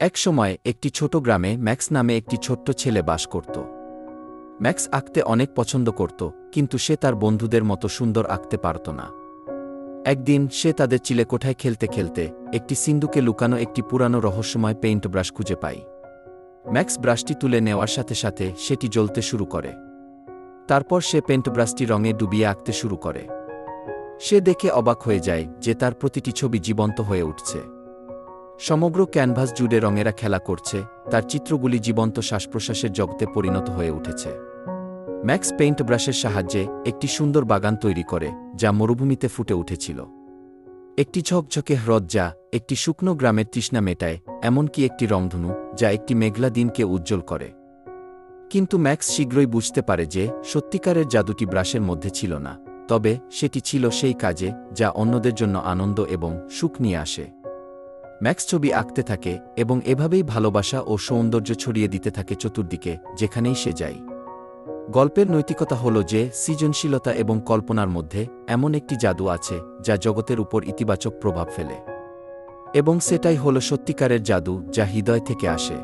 এক সময় একটি ছোট গ্রামে ম্যাক্স নামে একটি ছোট্ট ছেলে বাস করত। ম্যাক্স আঁকতে অনেক পছন্দ করত, কিন্তু সে তার বন্ধুদের মতো সুন্দর আঁকতে পারত না। একদিন সে তাদের চিলেকোঠায় খেলতে খেলতে একটি সিন্দুকে লুকানো একটি পুরানো রহস্যময় পেইন্ট ব্রাশ খুঁজে পায়। ম্যাক্স ব্রাশটি তুলে নেওয়ার সাথে সাথে সেটি জ্বলতে শুরু করে। তারপর সে পেইন্ট ব্রাশটি রঙে ডুবিয়ে আঁকতে শুরু করে। সে দেখে অবাক হয়ে যায় যে তার প্রতিটি ছবি জীবন্ত হয়ে উঠছে। সমগ্র ক্যানভাস জুড়ে রঙেরা খেলা করছে, তার চিত্রগুলি জীবন্ত শ্বাসপ্রশ্বাসের জগতে পরিণত হয়ে উঠেছে। ম্যাক্স পেইন্ট ব্রাশের সাহায্যে একটি সুন্দর বাগান তৈরি করে, যা মরুভূমিতে ফুটে উঠেছিল। একটি ঝকঝকে হ্রদ যা একটি শুকনো গ্রামের তৃষ্ণা মেটায়, এমনকি একটি রংধনু যা একটি মেঘলা দিনকে উজ্জ্বল করে। কিন্তু ম্যাক্স শীঘ্রই বুঝতে পারে যে সত্যিকারের জাদুটি ব্রাশের মধ্যে ছিল না, তবে সেটি ছিল সেই কাজে যা অন্যদের জন্য আনন্দ এবং সুখ নিয়ে আসে। ম্যাক্স ছবি আঁকতে থাকে এবং এভাবেই ভালোবাসা ও সৌন্দর্য ছড়িয়ে দিতে থাকে চতুর্দিকে, যেখানেই সে যায়। গল্পের নৈতিকতা হল যে সৃজনশীলতা এবং কল্পনার মধ্যে এমন একটি জাদু আছে যা জগতের উপর ইতিবাচক প্রভাব ফেলে, এবং সেটাই হল সত্যিকারের জাদু যা হৃদয় থেকে আসে।